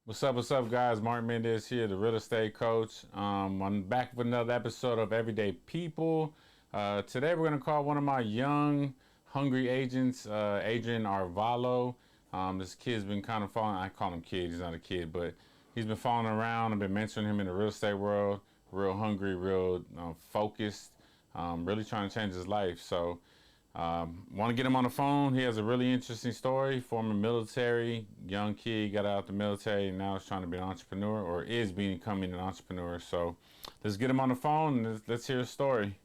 What's up, guys? Marc Mendez here, the real estate coach. I'm back with another episode of Everyday People. Today, we're going to call one of my young, hungry agents, Adrian Arevalo. This kid's been kind of falling. I call him kid. He's not a kid, but he's been falling around. I've been mentoring him in the real estate world. Real hungry, real focused. Really trying to change his life. So want to get him on the phone. He has a really interesting story. Former military, young kid, got out the military, and now is trying to be an entrepreneur, or is becoming an entrepreneur. So let's get him on the phone and let's hear his story.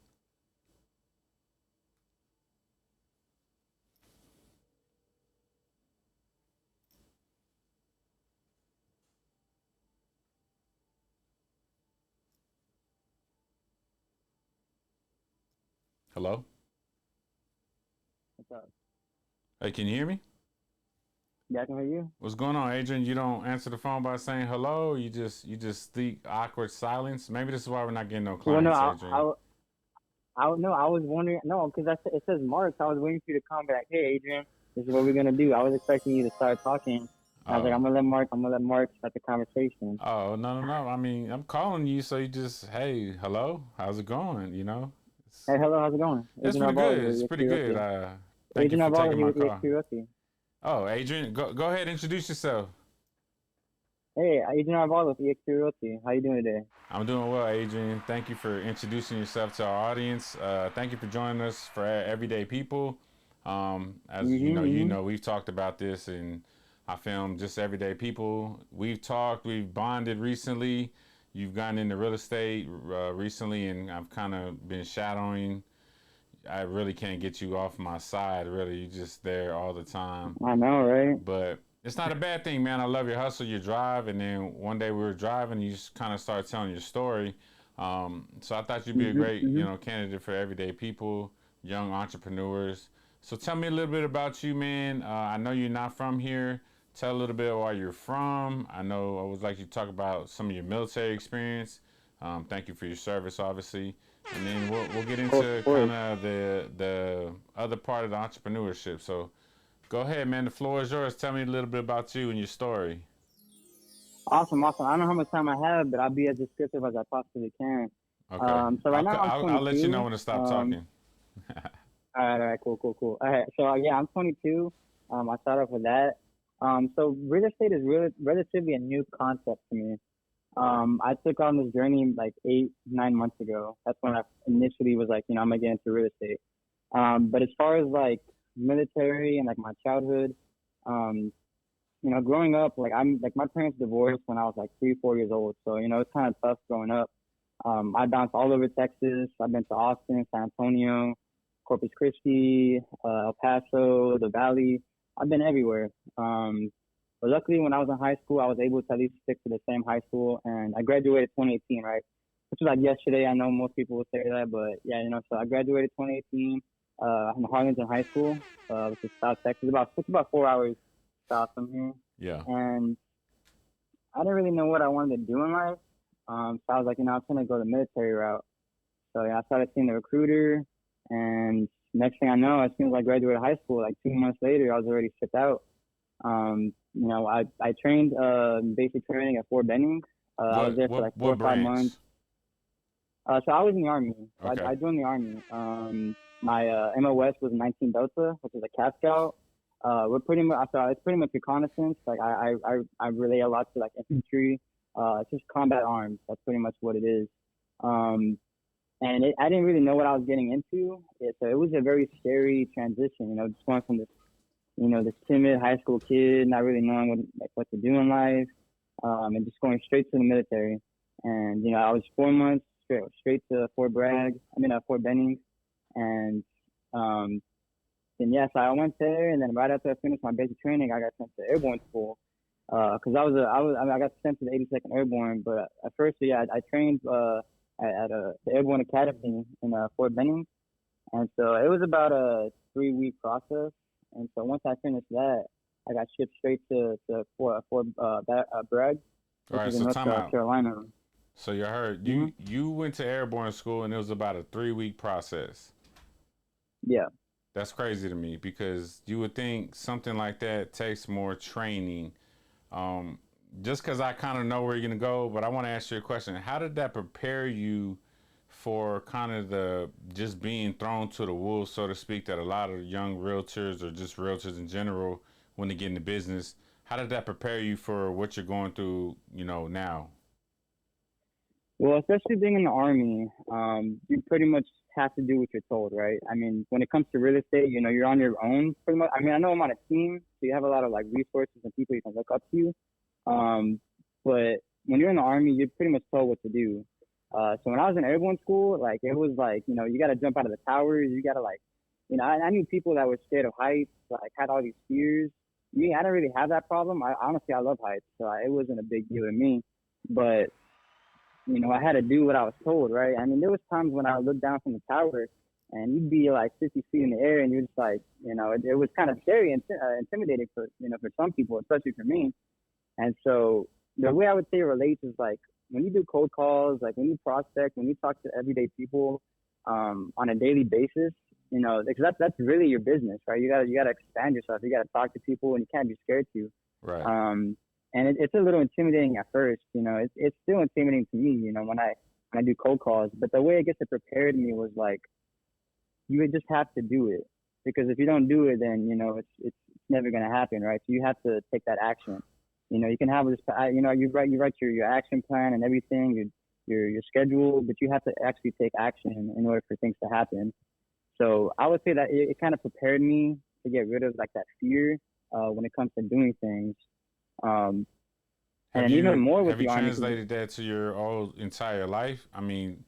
Hello? What's up? Hey, can you hear me? Yeah, I can hear you. What's going on, Adrian? You don't answer the phone by saying hello. You just speak awkward silence. Maybe this is why we're not getting no Well, no, clients, Adrian. no, I was wondering. No, because it says Mark. So I was waiting for you to come back. Hey, Adrian, this is what we're gonna do. I was expecting you to start talking. I was like, Oh, I'm gonna let Mark start the conversation. no. I mean, I'm calling you, so you just, hey, hello, how's it going? It's, Hey, hello, how's it going? it's Adrian pretty Arevalo good. here It's with pretty EXP good. Realty. Thank you Adrian for Arevalo taking here my with call. EXP Realty. Oh, Adrian, go ahead, introduce yourself. Hey, Adrian Arevalo with EXP Realty. How you doing today? I'm doing well, Adrian. Thank you for introducing yourself to our audience. Thank you for joining us for Everyday People. As Mm-hmm. we've talked about this, and I filmed just Everyday People. We've talked, we've bonded recently. You've gotten into real estate recently, and I've kind of been shadowing. I really can't get you off my side. Really, you're just there all the time. I know, right? But it's not a bad thing, man. I love your hustle, your drive. And then one day we were driving, you just kind of started telling your story. So I thought you'd be a Mm-hmm. great, Mm-hmm. candidate for everyday people, young entrepreneurs. So tell me a little bit about you, man. I know you're not from here. Tell a little bit where you're from. I know I would like you to talk about some of your military experience. Thank you for your service, obviously, and then we'll get Of into kind course. of the other part of the entrepreneurship. So go ahead, man. The floor is yours. Tell me a little bit about you and your story. Awesome, awesome. I don't know how much time I have, but I'll be as descriptive as I possibly can. Okay. So right now I'm I'll let you know 22. when to stop talking. All right, cool, cool, cool. All right, so yeah, I'm 22. I started off with that. So real estate is really relatively a new concept to me. I took on this journey like 8, 9 months ago. That's when I initially was like, I'm gonna get into real estate. But as far as like military and like my childhood, um, growing up, like I'm like my parents divorced when I was like 3, 4 years old. So it's kind of tough growing up. I bounced all over Texas. I've been to Austin, San Antonio, Corpus Christi, El Paso, the Valley. I've been everywhere. But luckily, when I was in high school, I was able to at least stick to the same high school, and I graduated 2018, right? Which was like yesterday. I know most people would say that, but yeah, so I graduated 2018 in Harlingen High School, which is South Texas. It's about 4 hours south from here, Yeah. and I didn't really know what I wanted to do in life. So I was like, I'm gonna go the military route. So yeah, I started seeing the recruiter, and next thing I know, as soon as I graduated high school, like 2 months later, I was already shipped out. I trained basic training at Fort Benning. I was there for like four What or 5 months. branch? So I was in the army. So Okay. I joined the army. My MOS was 19 Delta, which is a Cat Scout. We're pretty much so it's pretty much reconnaissance. Like I relay a lot to like infantry. It's just combat arms. That's pretty much what it is. Um, I didn't really know what I was getting into. So it was a very scary transition. Just going from this timid high school kid, not really knowing what to do in life, and just going straight to the military. And I was 4 months straight to Fort Benning, and um, then yes, I went there, and then right after I finished my basic training, I got sent to airborne school. Because I got sent to the 82nd Airborne, but at first, yeah, I trained at the Airborne Academy in Fort Benning, and so it was about a 3 week process. And so once I finished that, I got shipped straight to Bragg, All which right. is in So North time out. Carolina. So you heard hmm you went to airborne school and it was about a 3 week process. Yeah. That's crazy to me because you would think something like that takes more training. Um, just because I kind of know where you're gonna go, but I want to ask you a question. How did that prepare you for kind of the just being thrown to the wolves, so to speak, that a lot of young realtors or just realtors in general, when they get into business, how did that prepare you for what you're going through, now? Well, especially being in the army, you pretty much have to do what you're told, right? I mean, when it comes to real estate, you're on your own pretty much. I mean, I know I'm on a team, so you have a lot of like resources and people you can look up to. Um, but when you're in the army, you're pretty much told what to do. So when I was in airborne school, like it was like, you got to jump out of the towers. You got to like, I knew people that were scared of heights, like had all these fears. Me, I didn't really have that problem. I honestly, I love heights, so it wasn't a big deal to me. But I had to do what I was told, right? I mean, there was times when I would look down from the tower and you'd be like 50 feet in the air and you're just like, it was kind of scary and intimidating for some people, especially for me. And so the way I would say it relates is like when you do cold calls, like when you prospect, when you talk to everyday people on a daily basis, because that's really your business, right? You gotta expand yourself. You gotta talk to people, and you can't be scared to. Right. And it's a little intimidating at first. It's still intimidating to me. When I do cold calls, but the way I guess it prepared me was like you would just have to do it, because if you don't do it, then it's never gonna happen, right? So you have to take that action. You can have this, you write your action plan and everything, your schedule, but you have to actually take action in order for things to happen. So I would say that it kind of prepared me to get rid of like that fear when it comes to doing things. Um, Have and even you more with have you the army, translated that to your whole entire life? I mean,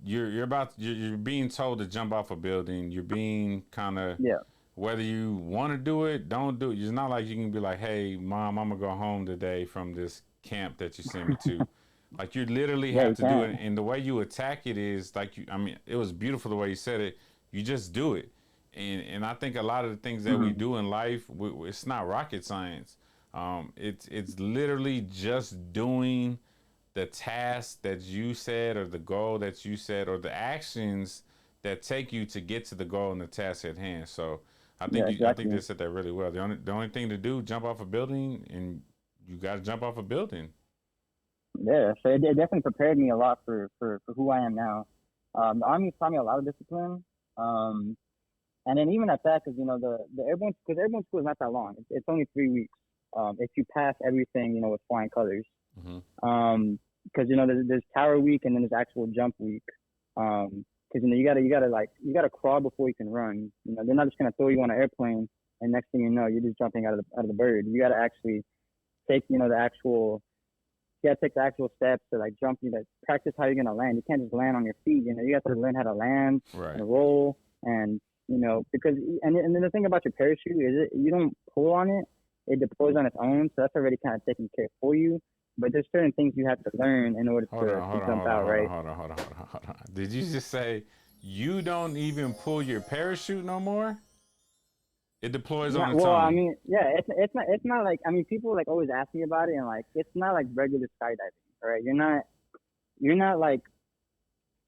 you're being told to jump off a building. You're being kind of, yeah, whether you want to do it, don't do it. It's not like you can be like, "Hey, mom, I'm gonna go home today from this camp that you sent me to." Like you literally yeah, have you to do it, can. and the way you attack it is like you. I mean, it was beautiful the way you said it. You just do it, and I think a lot of the things that we Mm-hmm. do in life, it's not rocket science. It's literally just doing the task that you said, or the goal that you said, or the actions that take you to get to the goal and the task at hand. So Yeah, I think they exactly. said that really well. The only thing to do, jump off a building, and you got to jump off a building. Yeah, so it definitely prepared me a lot for who I am now. The army taught me a lot of discipline. Um, and then even at that, because the airborne school is not that long. It's only 3 weeks. If you pass everything, with flying colors. Hmm. Because there's tower week and then there's actual jump week. Because you gotta crawl before you can run. They're not just gonna throw you on an airplane and next thing you know you're just jumping out of the bird. You gotta actually take the actual you gotta take the actual steps to like jump. Practice how you're gonna land. You can't just land on your feet. You got to learn how to land Right. and roll and because and then the thing about your parachute is you don't pull on it. It deploys on its own, so that's already kind of taken care for you. But there's certain things you have to learn in order Hold to, on, to hold on, jump hold on, out, hold on, right? hold on, hold on, hold on, hold on. Did you just say you don't even pull your parachute no more? It deploys on Yeah, its well, I own. mean, yeah, it's not like I mean, people like always ask me about it, and like it's not like regular skydiving, all right? You're not like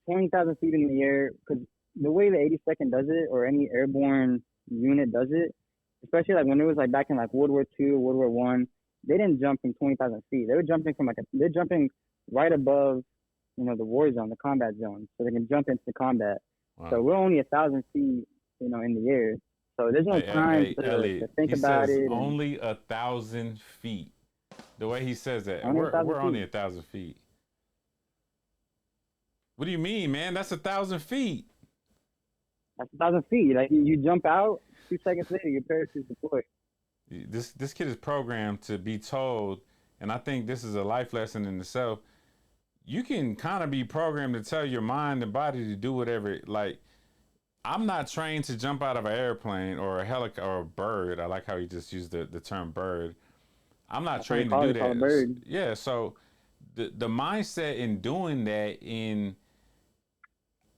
20,000 feet in the air because the way the 82nd does it or any airborne unit does it, especially like when it was like back in like World War II, World War One, they didn't jump from 20,000 feet. They were jumping from they're jumping right above, the war zone, the combat zone, so they can jump into the combat. So Wow. we're only 1,000 feet, in the air. So there's no Hey, hey, time hey, to Elliot. think He about says it and only 1,000 feet. The way he says that, only a we're thousand we're only feet. 1,000 feet. What do you mean, man? That's 1,000 feet. That's 1,000 feet. Like you jump out, 2 seconds later, your parachute's deployed. This kid is programmed to be told, and I think this is a life lesson in itself. You can kind of be programmed to tell your mind and body to do whatever. Like, I'm not trained to jump out of an airplane or a helicopter or a bird. I like how he just used the term bird. I'm not That's what they trained to call it. do They call it that. bird. Yeah, so the mindset in doing that in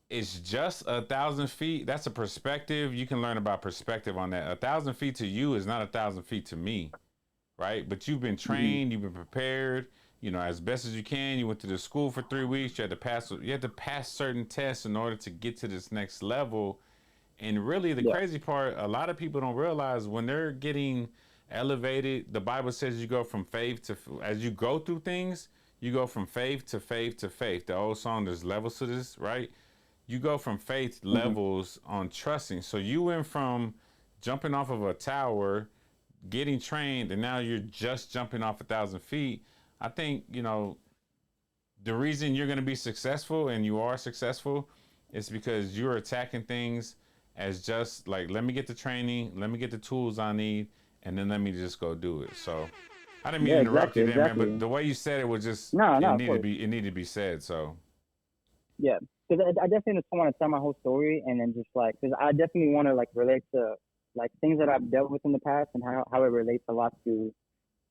it's just 1,000 feet. That's a perspective. You can learn about perspective on that. 1,000 feet to you is not 1,000 feet to me, right? But you've been Hmm. trained, you've been prepared, as best as you can. You went to the school for 3 weeks. You had to pass certain tests in order to get to this next level. And really, the Yeah. crazy part, a lot of people don't realize when they're getting elevated. The Bible says you go from faith to, as you go through things, you go from faith to faith to faith. The old song, there's levels to this, right? You go from faith Mm-hmm. levels on trusting. So you went from jumping off of a tower, getting trained, and now you're just jumping off 1,000 feet. I think, the reason you're going to be successful, and you are successful, is because you're attacking things as just like, let me get the training, let me get the tools I need, and then let me just go do it. So I didn't mean Yeah, to interrupt exactly, you there, man, but exactly. the way you said it was just, No, it no, of needed to course. be, it needed to be said. So Yeah, because I definitely just want to tell my whole story, and then just like, because I definitely want to like relate to like things that I've dealt with in the past, and how it relates a lot to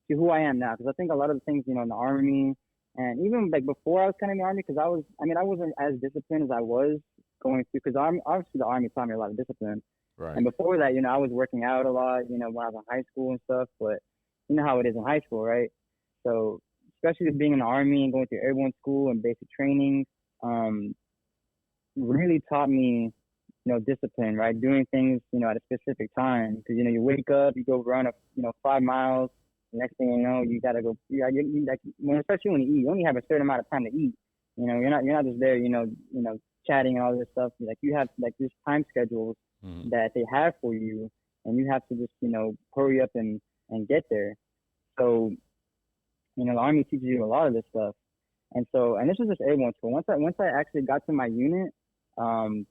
who I am now. Because I think a lot of the things, in the army, and even like before I was kind of in the army, because I wasn't as disciplined as I was going through, because obviously the army taught me a lot of discipline. right. And before that, I was working out a lot, when I was in high school and stuff. But you know how it is in high school, right? So especially being in the army and going through airborne school and basic training, um, really taught me, discipline, right? Doing things, at a specific time. Because you wake up, you go run 5 miles. Next thing you know, you gotta go. Like especially when you eat, you only have a certain amount of time to eat. You're not just there, chatting and all this stuff. Like you have like this time schedules Mm-hmm. that they have for you, and you have to just hurry up and get there. So the army teaches you a lot of this stuff, and this was just airborne school. Once I actually got to my unit, um,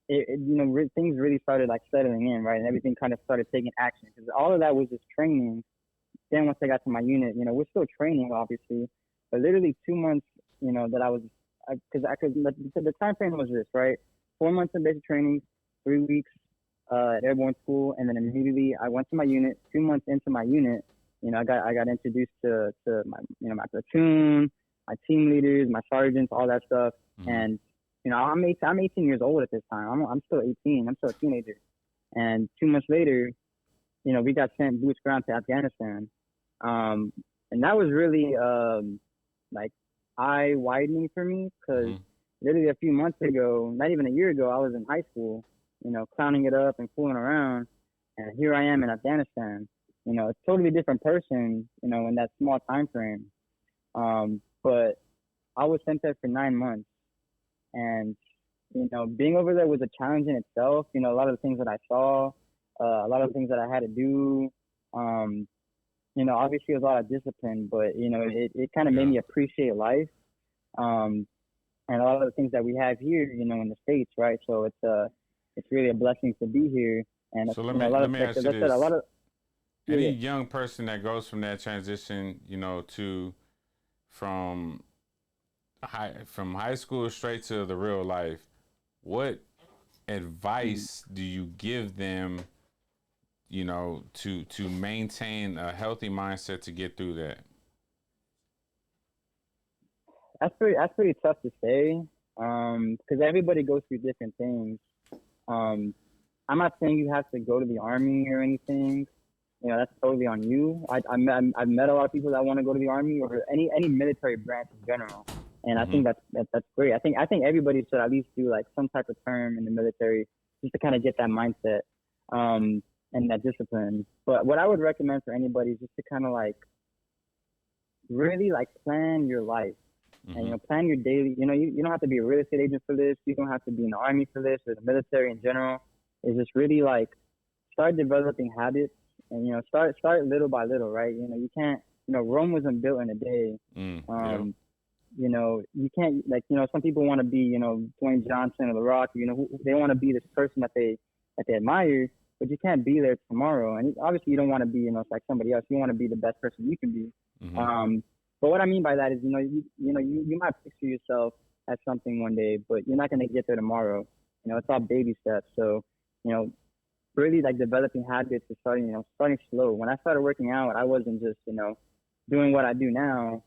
things really started like settling in, right, and everything kind of started taking action because all of that was just training. Then once I got to my unit, we're still training, obviously, but literally 2 months, that I was, because I could, the time frame was this, right? 4 months of basic training, 3 weeks at airborne school, and then immediately I went to my unit. 2 months into my unit, I got introduced to my, my platoon, my team leaders, my sergeants, all that stuff, Mm-hmm. and I'm 18 years old at this time. I'm still 18. I'm still a teenager, and 2 months later, we got sent boots ground to Afghanistan. Um, and that was really like eye widening for me because Mm-hmm. literally a few months ago, not even a year ago, I was in high school, clowning it up and fooling around, and here I am in Afghanistan. A totally different person, in that small time frame. But I was sent there for 9 months, and being over there was a challenge in itself. A lot of the things that I saw, a lot of the things that I had to do. Um, obviously it was a lot of discipline, but it kind of made Yeah. me appreciate life. Um, and a lot of the things that we have here, in the States, right? So it's really a blessing to be here. And So let a me lot let of, me like ask as you I said, a this: lot of yeah, any yeah. young person that goes from that transition, to from high school straight to the real life, what Mm. advice do you give them, to maintain a healthy mindset to get through that? That's pretty tough to say, because everybody goes through different things. Um, I'm not saying you have to go to the army or anything. That's totally on you. I've met a lot of people that want to go to the army or any military branch in general, and I Mm-hmm. think that's great. I think everybody should at least do like some type of term in the military just to kind of get that mindset, um, and that discipline. But what I would recommend for anybody is just to kind of like really like plan your life and Mm-hmm. plan your daily. You don't have to be a real estate agent for this. You don't have to be in the army for this or the military in general. It's just really like start developing habits and start little by little, right? You can't, Rome wasn't built in a day. Yep. um you can't, like, some people want to be, Dwayne Johnson or The Rock, they want to be this person that they admire, but you can't be there tomorrow. And obviously you don't want to be, it's like somebody else. You want to be the best person you can be. Mm-hmm. But what I mean by that is, you might picture yourself as something one day, but you're not going to get there tomorrow. It's all baby steps. So, you know, really like developing habits is starting slow. When I started working out, I wasn't just, doing what I do now.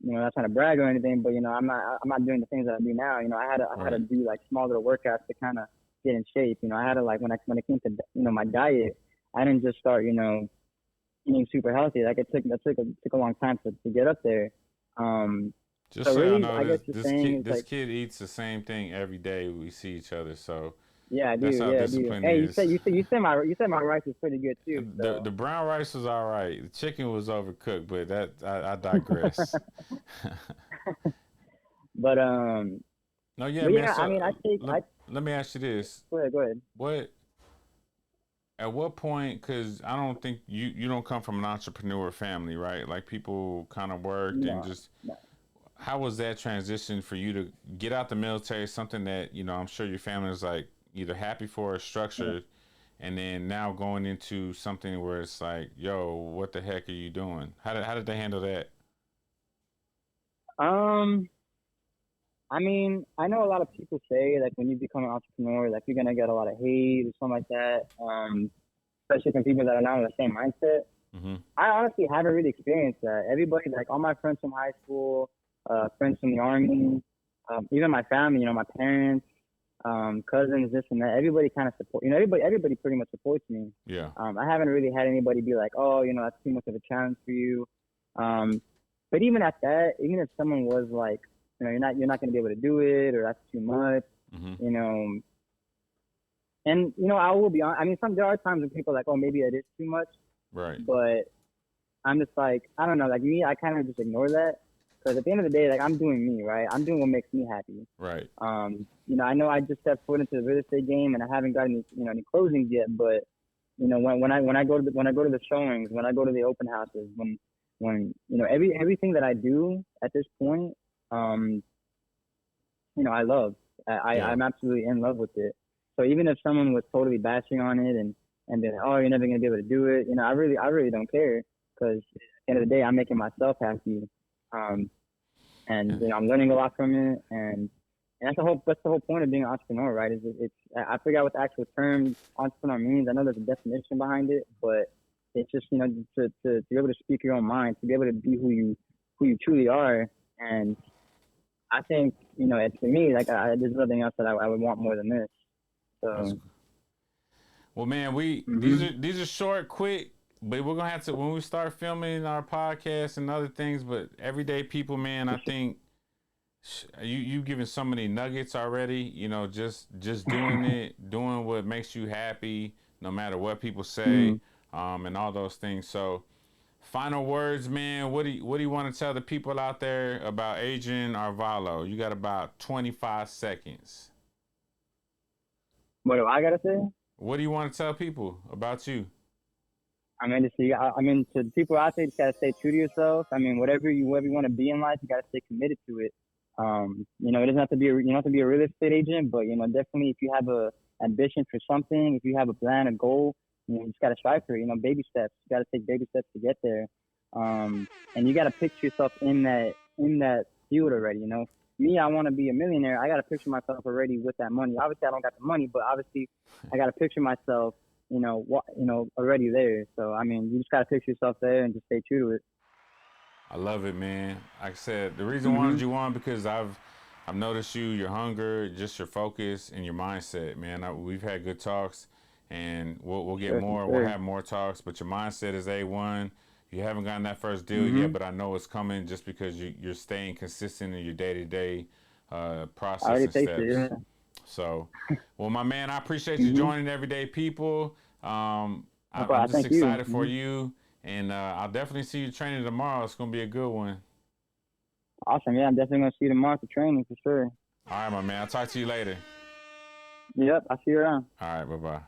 Not trying to brag or anything, but I'm not doing the things that I do now. I had to Right. do like small little workouts to kind of get in shape. I had to, like, when it came to my diet, I didn't just start eating super healthy. Like it took a long time to get up there. Um, Just so so y'all really, know, I guess this the this saying kid is this like, kid eats the same thing every day we see each other. So Yeah, I do. That's how Yeah, I do. discipline Hey, is. you said my rice is pretty good too. The So, brown rice was all right. The chicken was overcooked, but that I digress. but No, yeah, but man. yeah, I So mean, let, let me ask you this: go ahead, go ahead. what at what point? Because I don't think you don't come from an entrepreneur family, right? Like people kind of worked and No, just. no. How was that transition for you to get out the military? Something that I'm sure your family was like either happy for or structured, and then now going into something where it's like, yo, what the heck are you doing? How did they handle that? Um, I mean, I know a lot of people say like when you become an entrepreneur, like you're gonna get a lot of hate or something like that. Especially from people that are not in the same mindset. Mm-hmm. I honestly haven't really experienced that. Everybody, like all my friends from high school, friends from the army, even my family, my parents, cousins, this and that. Everybody kind of support. Everybody pretty much supports me. Yeah. I haven't really had anybody be like, oh, that's too much of a challenge for you. Um, but even at that, even if someone was like, you're not going to be able to do it, or that's too much, Mm-hmm. you know. And I will be honest. I mean, there are times when people are like, oh, maybe it is too much, Right. but I'm just like, I don't know, like me, I kind of just ignore that because at the end of the day, like I'm doing me, right? I'm doing what makes me happy. Right. I know I just stepped foot into the real estate game and I haven't got any closings yet, but when I go to the showings, when I go to the open houses, when everything that I do at this point, I love. Yeah. I'm absolutely in love with it. So even if someone was totally bashing on it and then, oh, you're never gonna be able to do it, I really don't care because at the end of the day, I'm making myself happy, and Yeah. I'm learning a lot from it, and that's the whole point of being an entrepreneur, right? It's I forgot what the actual term entrepreneur means. I know there's a definition behind it, but it's just to be able to speak your own mind, to be able to be who you truly are, and I think it's for me like there's nothing else that I would want more than this. That's So. well, man. We these Hmm. are short, quick, but we're gonna have to when we start filming our podcast and other things. But everyday people, man, I think you giving so many nuggets already. Just doing it, doing what makes you happy, no matter what people say, Hmm. and all those things. So, final words, man. What do you want to tell the people out there about Adrian Arevalo? You got about 25 seconds. What do I gotta say? What do you want to tell people about you? To the people out there, you just gotta stay true to yourself. I mean, whatever you want to be in life, you gotta stay committed to it. It doesn't have to be you don't have to be a real estate agent, but definitely if you have a ambition for something, if you have a plan, a goal, you just gotta strive for it. Baby steps. You gotta take baby steps to get there. And you gotta picture yourself in that field already. Me, I want to be a millionaire. I gotta picture myself already with that money. Obviously, I don't got the money, but obviously, I gotta picture myself already there. So I mean, you just gotta picture yourself there and just stay true to it. I love it, man. Like I said, the reason I wanted Mhm. you on because I've noticed your hunger, just your focus and your mindset, man. We've had good talks, and we'll For get sure, for more. We'll sure. have more talks, but your mindset is A1. You haven't gotten that first deal yet, Mhm. but I know it's coming just because you're staying consistent in your day to day I process already and tasted it. steps. Yeah. So, well, my man, I appreciate you Mhm. joining Everyday People. No I'm problem. just Thank you. excited for Mhm. you, and I'll definitely see you training tomorrow. It's gonna be a good one. Awesome. Yeah, I'm definitely gonna see you tomorrow for training for sure. All right, my man. I'll talk to you later. Yep. I'll see you around. All right, bye bye.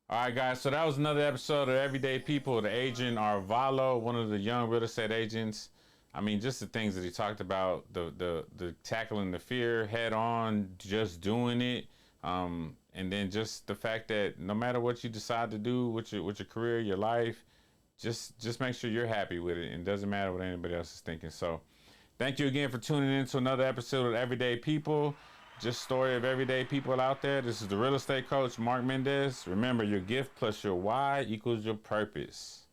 All right, guys. So that was another episode of Everyday People. The agent Arevalo, one of the young real estate agents. I mean, just the things that he talked about, the tackling the fear head on, just doing it, and then just the fact that no matter what you decide to do with your career, your life, just make sure you're happy with it, and it doesn't matter what anybody else is thinking. So, thank you again for tuning in to another episode of Everyday People. Just story of everyday people out there. This is the real estate coach, Marc Mendez. Remember, your gift plus your why equals your purpose.